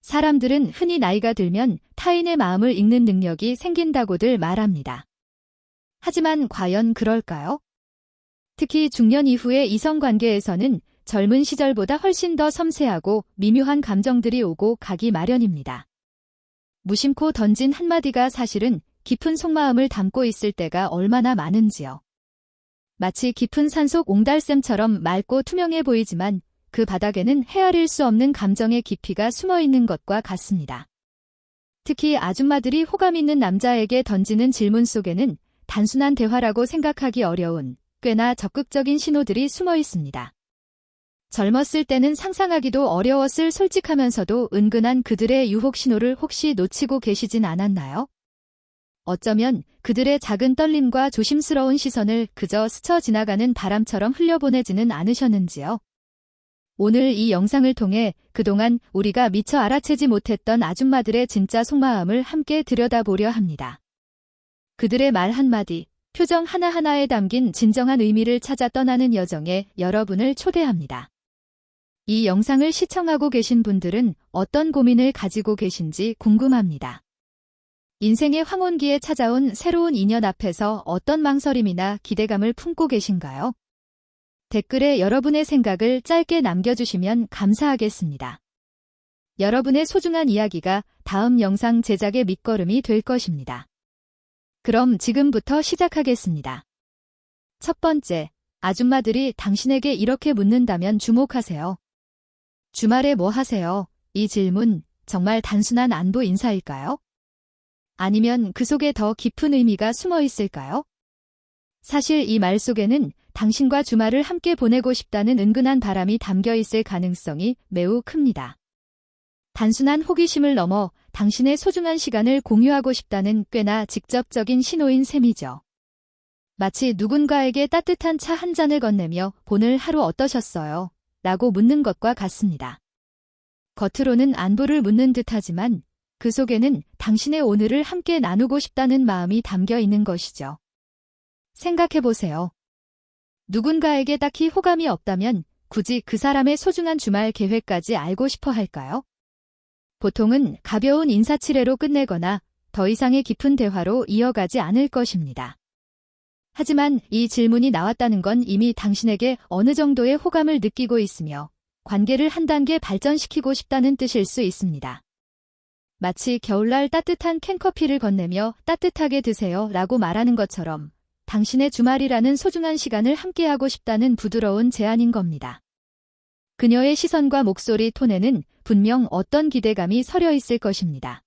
사람들은 흔히 나이가 들면 타인의 마음을 읽는 능력이 생긴다고들 말합니다. 하지만 과연 그럴까요? 특히 중년 이후의 이성관계에서는 젊은 시절보다 훨씬 더 섬세하고 미묘한 감정들이 오고 가기 마련입니다. 무심코 던진 한마디가 사실은 깊은 속마음을 담고 있을 때가 얼마나 많은지요. 마치 깊은 산속 옹달샘처럼 맑고 투명해 보이지만 그 바닥에는 헤아릴 수 없는 감정의 깊이가 숨어 있는 것과 같습니다. 특히 아줌마들이 호감 있는 남자에게 던지는 질문 속에는 단순한 대화라고 생각하기 어려운 꽤나 적극적인 신호들이 숨어 있습니다. 젊었을 때는 상상하기도 어려웠을 솔직하면서도 은근한 그들의 유혹 신호를 혹시 놓치고 계시진 않았나요? 어쩌면 그들의 작은 떨림과 조심스러운 시선을 그저 스쳐 지나가는 바람처럼 흘려보내지는 않으셨는지요? 오늘 이 영상을 통해 그동안 우리가 미처 알아채지 못했던 아줌마들의 진짜 속마음을 함께 들여다보려 합니다. 그들의 말 한마디, 표정 하나하나에 담긴 진정한 의미를 찾아 떠나는 여정에 여러분을 초대합니다. 이 영상을 시청하고 계신 분들은 어떤 고민을 가지고 계신지 궁금합니다. 인생의 황혼기에 찾아온 새로운 인연 앞에서 어떤 망설임이나 기대감을 품고 계신가요? 댓글에 여러분의 생각을 짧게 남겨주시면 감사하겠습니다. 여러분의 소중한 이야기가 다음 영상 제작의 밑거름이 될 것입니다. 그럼 지금부터 시작하겠습니다. 첫 번째, 아줌마들이 당신에게 이렇게 묻는다면 주목하세요. 주말에 뭐 하세요? 이 질문, 정말 단순한 안부 인사일까요? 아니면 그 속에 더 깊은 의미가 숨어 있을까요? 사실 이 말 속에는 당신과 주말을 함께 보내고 싶다는 은근한 바람이 담겨 있을 가능성이 매우 큽니다. 단순한 호기심을 넘어 당신의 소중한 시간을 공유하고 싶다는 꽤나 직접적인 신호인 셈이죠. 마치 누군가에게 따뜻한 차 한 잔을 건네며 오늘 하루 어떠셨어요? 라고 묻는 것과 같습니다. 겉으로는 안부를 묻는 듯하지만 그 속에는 당신의 오늘을 함께 나누고 싶다는 마음이 담겨 있는 것이죠. 생각해보세요. 누군가에게 딱히 호감이 없다면 굳이 그 사람의 소중한 주말 계획까지 알고 싶어 할까요? 보통은 가벼운 인사치레로 끝내거나 더 이상의 깊은 대화로 이어가지 않을 것입니다. 하지만 이 질문이 나왔다는 건 이미 당신에게 어느 정도의 호감을 느끼고 있으며 관계를 한 단계 발전시키고 싶다는 뜻일 수 있습니다. 마치 겨울날 따뜻한 캔커피를 건네며 따뜻하게 드세요 라고 말하는 것처럼 당신의 주말이라는 소중한 시간을 함께하고 싶다는 부드러운 제안인 겁니다. 그녀의 시선과 목소리 톤에는 분명 어떤 기대감이 서려 있을 것입니다.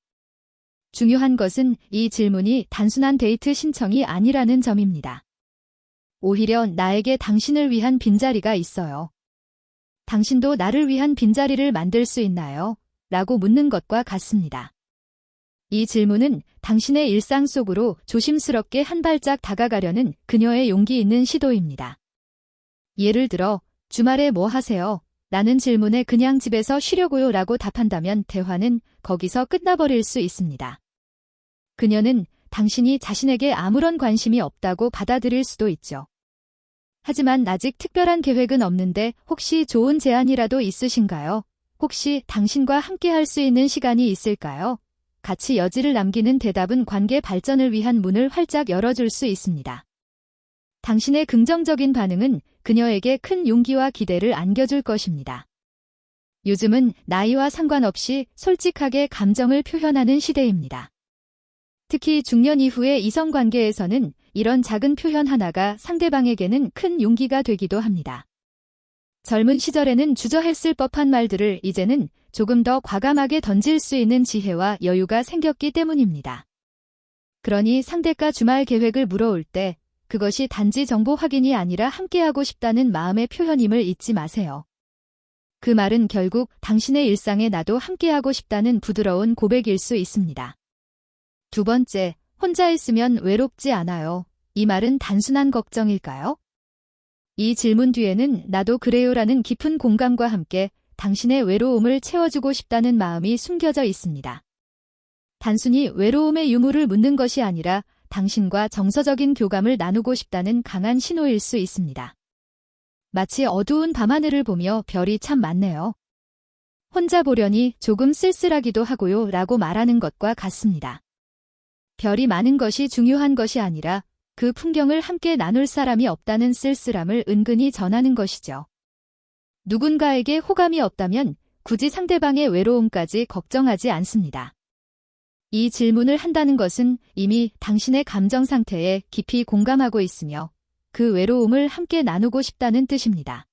중요한 것은 이 질문이 단순한 데이트 신청이 아니라는 점입니다. 오히려 나에게 당신을 위한 빈자리가 있어요. 당신도 나를 위한 빈자리를 만들 수 있나요? 라고 묻는 것과 같습니다. 이 질문은 당신의 일상 속으로 조심스럽게 한 발짝 다가가려는 그녀의 용기 있는 시도입니다. 예를 들어, 주말에 뭐 하세요? 라는 질문에 그냥 집에서 쉬려고요 라고 답한다면 대화는 거기서 끝나버릴 수 있습니다. 그녀는 당신이 자신에게 아무런 관심이 없다고 받아들일 수도 있죠. 하지만 아직 특별한 계획은 없는데 혹시 좋은 제안이라도 있으신가요? 혹시 당신과 함께 할 수 있는 시간이 있을까요? 같이 여지를 남기는 대답은 관계 발전을 위한 문을 활짝 열어줄 수 있습니다. 당신의 긍정적인 반응은 그녀에게 큰 용기와 기대를 안겨줄 것입니다. 요즘은 나이와 상관없이 솔직하게 감정을 표현하는 시대입니다. 특히 중년 이후의 이성관계에서는 이런 작은 표현 하나가 상대방에게는 큰 용기가 되기도 합니다. 젊은 시절에는 주저했을 법한 말들을 이제는 조금 더 과감하게 던질 수 있는 지혜와 여유가 생겼기 때문입니다. 그러니 상대가 주말 계획을 물어올 때 그것이 단지 정보 확인이 아니라 함께하고 싶다는 마음의 표현임을 잊지 마세요. 그 말은 결국 당신의 일상에 나도 함께하고 싶다는 부드러운 고백일 수 있습니다. 두 번째, 혼자 있으면 외롭지 않아요. 이 말은 단순한 걱정일까요? 이 질문 뒤에는 나도 그래요라는 깊은 공감과 함께 당신의 외로움을 채워주고 싶다는 마음이 숨겨져 있습니다. 단순히 외로움의 유무를 묻는 것이 아니라 당신과 정서적인 교감을 나누고 싶다는 강한 신호일 수 있습니다. 마치 어두운 밤하늘을 보며 별이 참 많네요. 혼자 보려니 조금 쓸쓸하기도 하고요 라고 말하는 것과 같습니다. 별이 많은 것이 중요한 것이 아니라 그 풍경을 함께 나눌 사람이 없다는 쓸쓸함을 은근히 전하는 것이죠. 누군가에게 호감이 없다면 굳이 상대방의 외로움까지 걱정하지 않습니다. 이 질문을 한다는 것은 이미 당신의 감정 상태에 깊이 공감하고 있으며 그 외로움을 함께 나누고 싶다는 뜻입니다.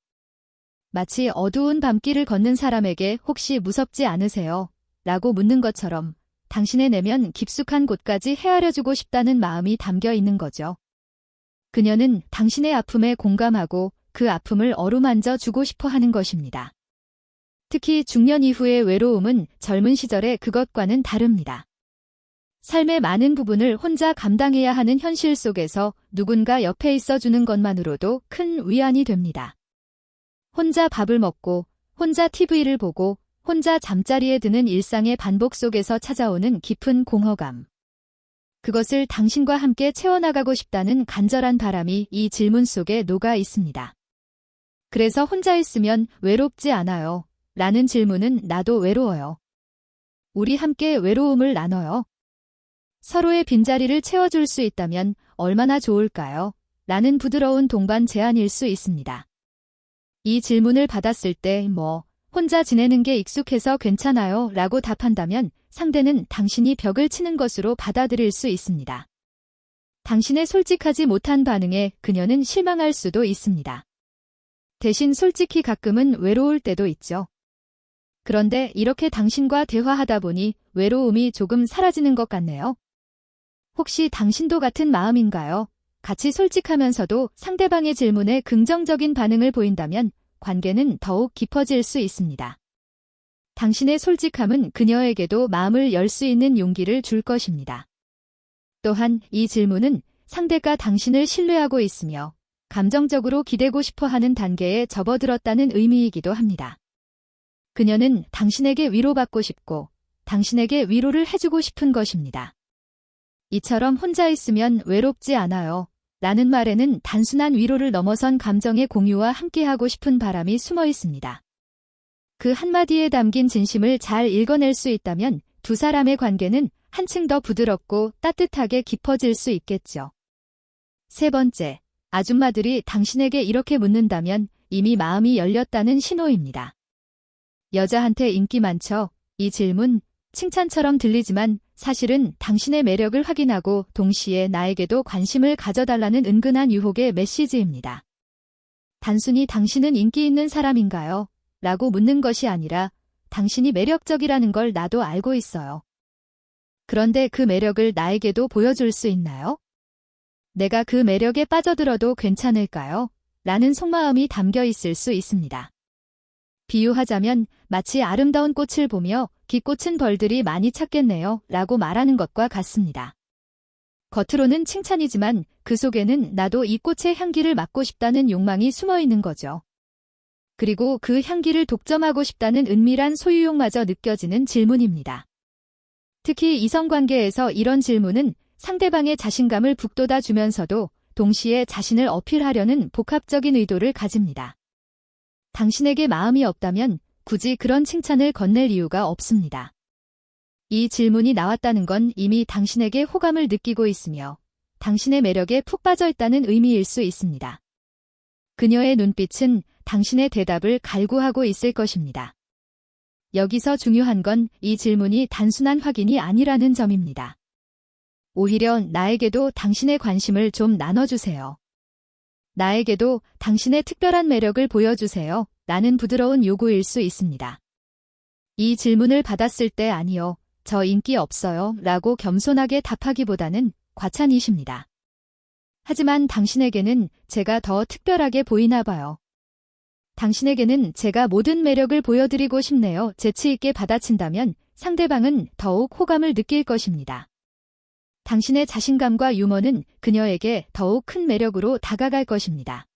마치 어두운 밤길을 걷는 사람에게 혹시 무섭지 않으세요? 라고 묻는 것처럼 당신의 내면 깊숙한 곳까지 헤아려주고 싶다는 마음이 담겨 있는 거죠. 그녀는 당신의 아픔에 공감하고 그 아픔을 어루만져 주고 싶어 하는 것입니다. 특히 중년 이후의 외로움은 젊은 시절의 그것과는 다릅니다. 삶의 많은 부분을 혼자 감당해야 하는 현실 속에서 누군가 옆에 있어주는 것만으로도 큰 위안이 됩니다. 혼자 밥을 먹고, 혼자 TV를 보고, 혼자 잠자리에 드는 일상의 반복 속에서 찾아오는 깊은 공허감. 그것을 당신과 함께 채워나가고 싶다는 간절한 바람이 이 질문 속에 녹아 있습니다. 그래서 혼자 있으면 외롭지 않아요? 라는 질문은 나도 외로워요. 우리 함께 외로움을 나눠요. 서로의 빈자리를 채워줄 수 있다면 얼마나 좋을까요? 라는 부드러운 동반 제안일 수 있습니다. 이 질문을 받았을 때 혼자 지내는 게 익숙해서 괜찮아요 라고 답한다면 상대는 당신이 벽을 치는 것으로 받아들일 수 있습니다. 당신의 솔직하지 못한 반응에 그녀는 실망할 수도 있습니다. 대신 솔직히 가끔은 외로울 때도 있죠. 그런데 이렇게 당신과 대화하다 보니 외로움이 조금 사라지는 것 같네요. 혹시 당신도 같은 마음인가요? 같이 솔직하면서도 상대방의 질문에 긍정적인 반응을 보인다면 관계는 더욱 깊어질 수 있습니다. 당신의 솔직함은 그녀에게도 마음을 열 수 있는 용기를 줄 것입니다. 또한 이 질문은 상대가 당신을 신뢰하고 있으며 감정적으로 기대고 싶어 하는 단계에 접어들었다는 의미이기도 합니다. 그녀는 당신에게 위로받고 싶고 당신에게 위로를 해주고 싶은 것입니다. 이처럼 혼자 있으면 외롭지 않아요. 라는 말에는 단순한 위로를 넘어선 감정의 공유와 함께하고 싶은 바람이 숨어 있습니다. 그 한마디에 담긴 진심을 잘 읽어낼 수 있다면 두 사람의 관계는 한층 더 부드럽고 따뜻하게 깊어질 수 있겠죠. 세 번째, 아줌마들이 당신에게 이렇게 묻는다면 이미 마음이 열렸다는 신호입니다. 여자한테 인기 많죠? 이 질문, 칭찬처럼 들리지만 사실은 당신의 매력을 확인하고 동시에 나에게도 관심을 가져달라는 은근한 유혹의 메시지입니다. 단순히 당신은 인기 있는 사람인가요? 라고 묻는 것이 아니라 당신이 매력적이라는 걸 나도 알고 있어요. 그런데 그 매력을 나에게도 보여줄 수 있나요? 내가 그 매력에 빠져들어도 괜찮을까요? 라는 속마음이 담겨 있을 수 있습니다. 비유하자면 마치 아름다운 꽃을 보며 기꽃은 벌들이 많이 찾겠네요 라고 말하는 것과 같습니다. 겉으로는 칭찬이지만 그 속에는 나도 이 꽃의 향기를 맡고 싶다는 욕망이 숨어 있는 거죠. 그리고 그 향기를 독점하고 싶다는 은밀한 소유욕마저 느껴지는 질문입니다. 특히 이성관계에서 이런 질문은 상대방의 자신감을 북돋아 주면서도 동시에 자신을 어필하려는 복합적인 의도를 가집니다. 당신에게 마음이 없다면 굳이 그런 칭찬을 건넬 이유가 없습니다. 이 질문이 나왔다는 건 이미 당신에게 호감을 느끼고 있으며 당신의 매력에 푹 빠져 있다는 의미일 수 있습니다. 그녀의 눈빛은 당신의 대답을 갈구하고 있을 것입니다. 여기서 중요한 건 이 질문이 단순한 확인이 아니라는 점입니다. 오히려 나에게도 당신의 관심을 좀 나눠주세요. 나에게도 당신의 특별한 매력을 보여주세요. 라는 부드러운 요구일 수 있습니다. 이 질문을 받았을 때 아니요, 저 인기 없어요. 라고 겸손하게 답하기보다는 과찬이십니다. 하지만 당신에게는 제가 더 특별하게 보이나 봐요. 당신에게는 제가 모든 매력을 보여드리고 싶네요. 재치 있게 받아친다면 상대방은 더욱 호감을 느낄 것입니다. 당신의 자신감과 유머는 그녀에게 더욱 큰 매력으로 다가갈 것입니다.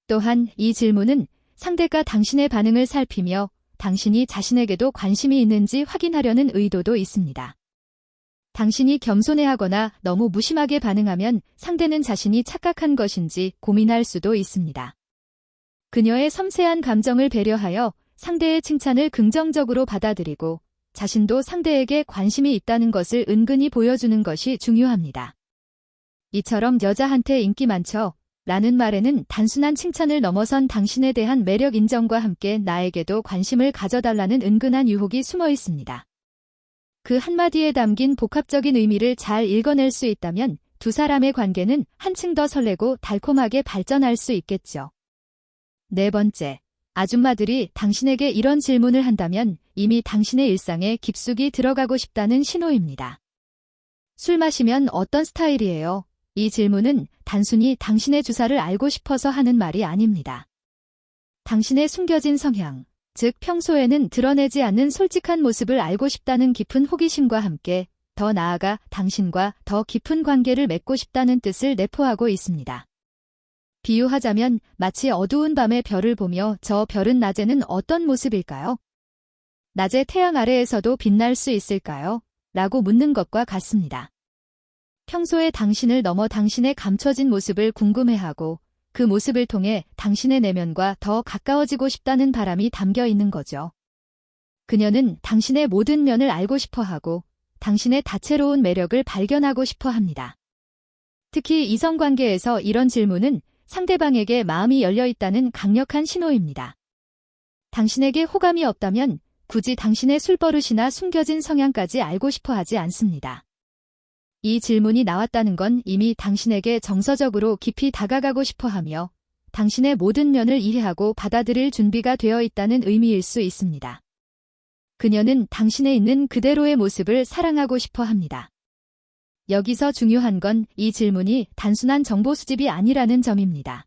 또한 이 질문은 상대가 당신의 반응을 살피며 당신이 자신에게도 관심이 있는지 확인하려는 의도도 있습니다. 당신이 겸손해하거나 너무 무심하게 반응하면 상대는 자신이 착각한 것인지 고민할 수도 있습니다. 그녀의 섬세한 감정을 배려하여 상대의 칭찬을 긍정적으로 받아들이고 자신도 상대에게 관심이 있다는 것을 은근히 보여주는 것이 중요합니다. 이처럼 여자한테 인기 많죠? 라는 말에는 단순한 칭찬을 넘어선 당신에 대한 매력 인정과 함께 나에게도 관심을 가져달라는 은근한 유혹이 숨어 있습니다. 그 한마디에 담긴 복합적인 의미를 잘 읽어낼 수 있다면 두 사람의 관계는 한층 더 설레고 달콤하게 발전할 수 있겠죠. 네 번째, 아줌마들이 당신에게 이런 질문을 한다면 이미 당신의 일상에 깊숙이 들어가고 싶다는 신호입니다. 술 마시면 어떤 스타일이에요? 이 질문은 단순히 당신의 주사를 알고 싶어서 하는 말이 아닙니다. 당신의 숨겨진 성향, 즉 평소에는 드러내지 않는 솔직한 모습을 알고 싶다는 깊은 호기심과 함께 더 나아가 당신과 더 깊은 관계를 맺고 싶다는 뜻을 내포하고 있습니다. 비유하자면 마치 어두운 밤에 별을 보며 저 별은 낮에는 어떤 모습일까요? 낮에 태양 아래에서도 빛날 수 있을까요? 라고 묻는 것과 같습니다. 평소에 당신을 넘어 당신의 감춰진 모습을 궁금해하고 그 모습을 통해 당신의 내면과 더 가까워지고 싶다는 바람이 담겨 있는 거죠. 그녀는 당신의 모든 면을 알고 싶어하고 당신의 다채로운 매력을 발견하고 싶어 합니다. 특히 이성관계에서 이런 질문은 상대방에게 마음이 열려 있다는 강력한 신호입니다. 당신에게 호감이 없다면 굳이 당신의 술버릇이나 숨겨진 성향까지 알고 싶어 하지 않습니다. 이 질문이 나왔다는 건 이미 당신에게 정서적으로 깊이 다가가고 싶어 하며 당신의 모든 면을 이해하고 받아들일 준비가 되어 있다는 의미일 수 있습니다. 그녀는 당신에 있는 그대로의 모습을 사랑하고 싶어 합니다. 여기서 중요한 건 이 질문이 단순한 정보 수집이 아니라는 점입니다.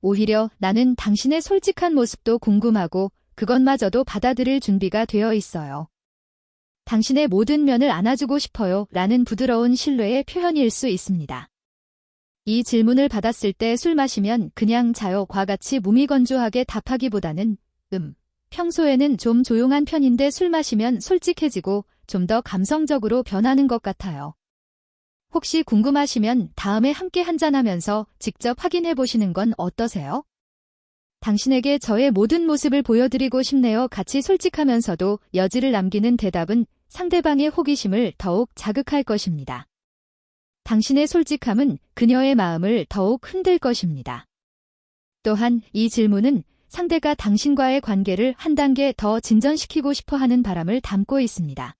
오히려 나는 당신의 솔직한 모습도 궁금하고 그것마저도 받아들일 준비가 되어 있어요. 당신의 모든 면을 안아주고 싶어요 라는 부드러운 신뢰의 표현일 수 있습니다. 이 질문을 받았을 때 술 마시면 그냥 자요과 같이 무미건조하게 답하기보다는 평소에는 좀 조용한 편인데 술 마시면 솔직해지고 좀 더 감성적으로 변하는 것 같아요. 혹시 궁금하시면 다음에 함께 한잔하면서 직접 확인해 보시는 건 어떠세요? 당신에게 저의 모든 모습을 보여드리고 싶네요. 같이 솔직하면서도 여지를 남기는 대답은 상대방의 호기심을 더욱 자극할 것입니다. 당신의 솔직함은 그녀의 마음을 더욱 흔들 것입니다. 또한 이 질문은 상대가 당신과의 관계를 한 단계 더 진전시키고 싶어 하는 바람을 담고 있습니다.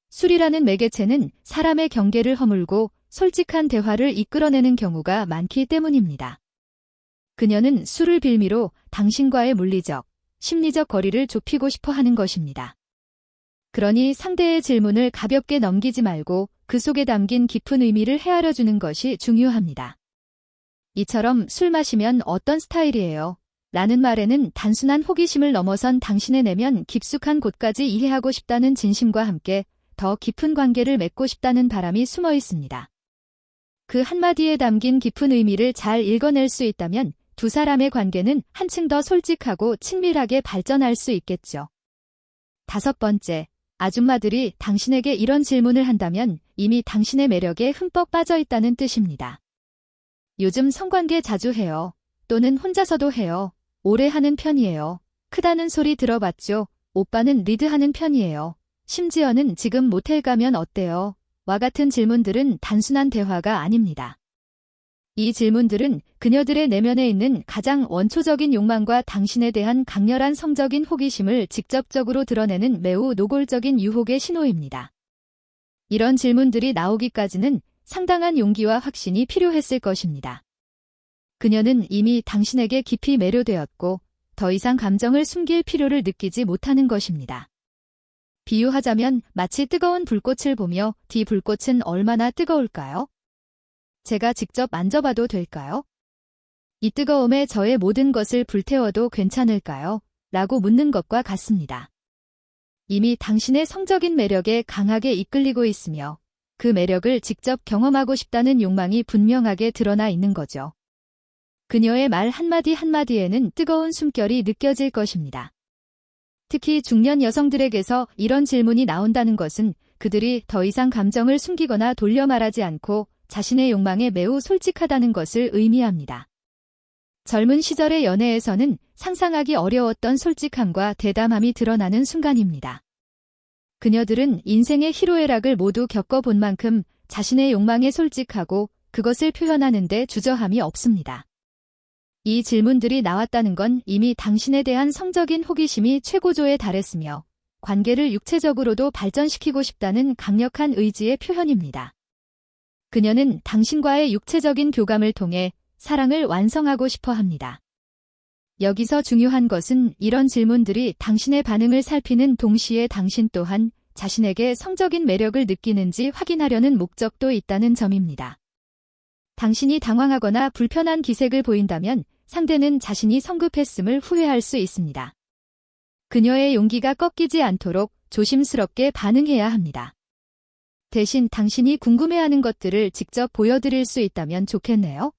술이라는 매개체는 사람의 경계를 허물고 솔직한 대화를 이끌어내는 경우가 많기 때문입니다. 그녀는 술을 빌미로 당신과의 물리적, 심리적 거리를 좁히고 싶어 하는 것입니다. 그러니 상대의 질문을 가볍게 넘기지 말고 그 속에 담긴 깊은 의미를 헤아려주는 것이 중요합니다. 이처럼 술 마시면 어떤 스타일이에요? 라는 말에는 단순한 호기심을 넘어선 당신의 내면 깊숙한 곳까지 이해하고 싶다는 진심과 함께 더 깊은 관계를 맺고 싶다는 바람이 숨어 있습니다. 그 한마디에 담긴 깊은 의미를 잘 읽어낼 수 있다면 두 사람의 관계는 한층 더 솔직하고 친밀하게 발전할 수 있겠죠. 다섯 번째, 아줌마들이 당신에게 이런 질문을 한다면 이미 당신의 매력에 흠뻑 빠져 있다는 뜻입니다. 요즘 성관계 자주 해요. 또는 혼자서도 해요. 오래 하는 편이에요. 크다는 소리 들어봤죠? 오빠는 리드하는 편이에요. 심지어는 지금 모텔 가면 어때요? 와 같은 질문들은 단순한 대화가 아닙니다. 이 질문들은 그녀들의 내면에 있는 가장 원초적인 욕망과 당신에 대한 강렬한 성적인 호기심을 직접적으로 드러내는 매우 노골적인 유혹의 신호입니다. 이런 질문들이 나오기까지는 상당한 용기와 확신이 필요했을 것입니다. 그녀는 이미 당신에게 깊이 매료되었고 더 이상 감정을 숨길 필요를 느끼지 못하는 것입니다. 비유하자면 마치 뜨거운 불꽃을 보며 이 불꽃은 얼마나 뜨거울까요? 제가 직접 만져봐도 될까요? 이 뜨거움에 저의 모든 것을 불태워도 괜찮을까요? 라고 묻는 것과 같습니다. 이미 당신의 성적인 매력에 강하게 이끌리고 있으며 그 매력을 직접 경험하고 싶다는 욕망이 분명하게 드러나 있는 거죠. 그녀의 말 한마디 한마디에는 뜨거운 숨결이 느껴질 것입니다. 특히 중년 여성들에게서 이런 질문이 나온다는 것은 그들이 더 이상 감정을 숨기거나 돌려 말하지 않고 자신의 욕망에 매우 솔직하다는 것을 의미합니다. 젊은 시절의 연애에서는 상상하기 어려웠던 솔직함과 대담함이 드러나는 순간입니다. 그녀들은 인생의 희로애락을 모두 겪어본 만큼 자신의 욕망에 솔직하고 그것을 표현하는 데 주저함이 없습니다. 이 질문들이 나왔다는 건 이미 당신에 대한 성적인 호기심이 최고조에 달했으며 관계를 육체적으로도 발전시키고 싶다는 강력한 의지의 표현입니다. 그녀는 당신과의 육체적인 교감을 통해 사랑을 완성하고 싶어 합니다. 여기서 중요한 것은 이런 질문들이 당신의 반응을 살피는 동시에 당신 또한 자신에게 성적인 매력을 느끼는지 확인하려는 목적도 있다는 점입니다. 당신이 당황하거나 불편한 기색을 보인다면 상대는 자신이 성급했음을 후회할 수 있습니다. 그녀의 용기가 꺾이지 않도록 조심스럽게 반응해야 합니다. 대신 당신이 궁금해하는 것들을 직접 보여드릴 수 있다면 좋겠네요.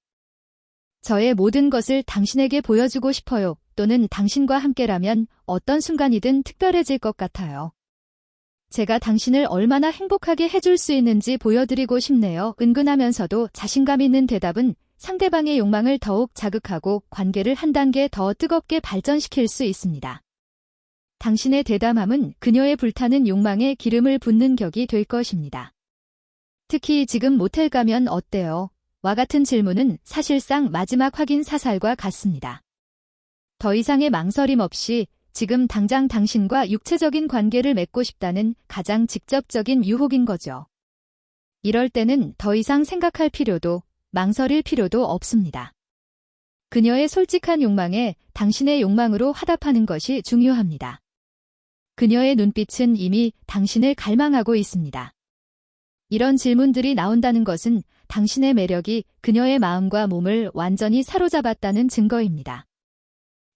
저의 모든 것을 당신에게 보여주고 싶어요. 또는 당신과 함께라면 어떤 순간이든 특별해질 것 같아요. 제가 당신을 얼마나 행복하게 해줄 수 있는지 보여드리고 싶네요. 은근하면서도 자신감 있는 대답은 상대방의 욕망을 더욱 자극하고 관계를 한 단계 더 뜨겁게 발전시킬 수 있습니다. 당신의 대담함은 그녀의 불타는 욕망에 기름을 붓는 격이 될 것입니다. 특히 지금 모텔 가면 어때요? 와 같은 질문은 사실상 마지막 확인 사살과 같습니다. 더 이상의 망설임 없이 지금 당장 당신과 육체적인 관계를 맺고 싶다는 가장 직접적인 유혹인 거죠. 이럴 때는 더 이상 생각할 필요도 망설일 필요도 없습니다. 그녀의 솔직한 욕망에 당신의 욕망으로 화답하는 것이 중요합니다. 그녀의 눈빛은 이미 당신을 갈망하고 있습니다. 이런 질문들이 나온다는 것은 당신의 매력이 그녀의 마음과 몸을 완전히 사로잡았다는 증거입니다.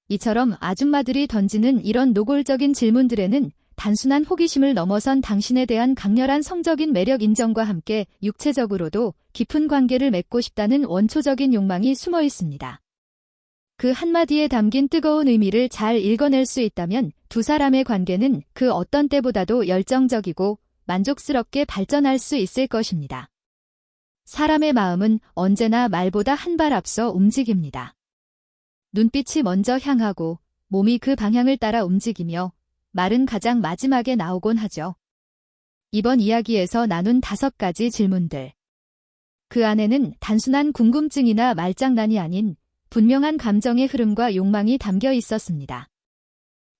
이처럼 아줌마들이 던지는 이런 노골적인 질문들에는 단순한 호기심을 넘어선 당신에 대한 강렬한 성적인 매력 인정과 함께 육체적으로도 깊은 관계를 맺고 싶다는 원초적인 욕망이 숨어 있습니다. 그 한마디에 담긴 뜨거운 의미를 잘 읽어낼 수 있다면 두 사람의 관계는 그 어떤 때보다도 열정적이고 만족스럽게 발전할 수 있을 것입니다. 사람의 마음은 언제나 말보다 한 발 앞서 움직입니다. 눈빛이 먼저 향하고 몸이 그 방향을 따라 움직이며 말은 가장 마지막에 나오곤 하죠. 이번 이야기에서 나눈 5가지 질문들. 그 안에는 단순한 궁금증이나 말장난이 아닌 분명한 감정의 흐름과 욕망이 담겨 있었습니다.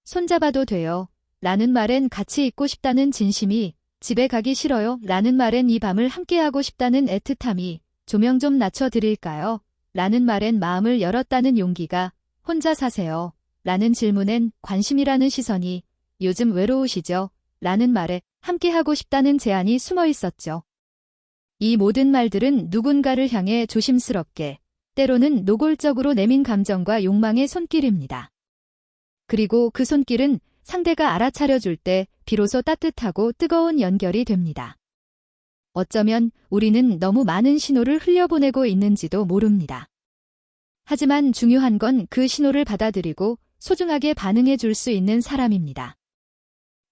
손잡아도 돼요. 라는 말엔 같이 있고 싶다는 진심이, 집에 가기 싫어요. 라는 말엔 이 밤을 함께하고 싶다는 애틋함이, 조명 좀 낮춰드릴까요? 라는 말엔 마음을 열었다는 용기가, 혼자 사세요. 라는 질문엔 관심이라는 시선이, 요즘 외로우시죠? 라는 말에 함께하고 싶다는 제안이 숨어 있었죠. 이 모든 말들은 누군가를 향해 조심스럽게, 때로는 노골적으로 내민 감정과 욕망의 손길입니다. 그리고 그 손길은 상대가 알아차려줄 때 비로소 따뜻하고 뜨거운 연결이 됩니다. 어쩌면 우리는 너무 많은 신호를 흘려보내고 있는지도 모릅니다. 하지만 중요한 건 그 신호를 받아들이고 소중하게 반응해 줄 수 있는 사람입니다.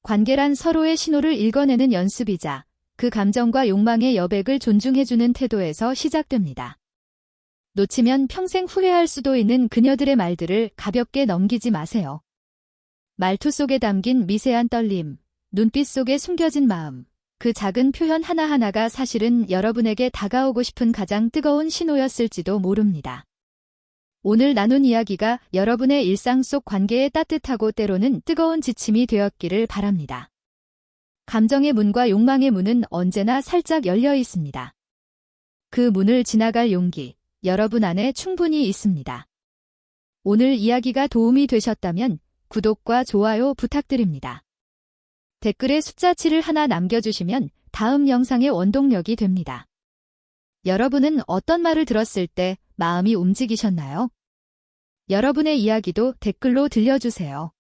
관계란 서로의 신호를 읽어내는 연습이자 그 감정과 욕망의 여백을 존중해주는 태도에서 시작됩니다. 놓치면 평생 후회할 수도 있는 그녀들의 말들을 가볍게 넘기지 마세요. 말투 속에 담긴 미세한 떨림, 눈빛 속에 숨겨진 마음, 그 작은 표현 하나하나가 사실은 여러분에게 다가오고 싶은 가장 뜨거운 신호였을지도 모릅니다. 오늘 나눈 이야기가 여러분의 일상 속 관계에 따뜻하고 때로는 뜨거운 지침이 되었기를 바랍니다. 감정의 문과 욕망의 문은 언제나 살짝 열려 있습니다. 그 문을 지나갈 용기, 여러분 안에 충분히 있습니다. 오늘 이야기가 도움이 되셨다면 구독과 좋아요 부탁드립니다. 댓글에 숫자 7을 하나 남겨주시면 다음 영상의 원동력이 됩니다. 여러분은 어떤 말을 들었을 때 마음이 움직이셨나요? 여러분의 이야기도 댓글로 들려주세요.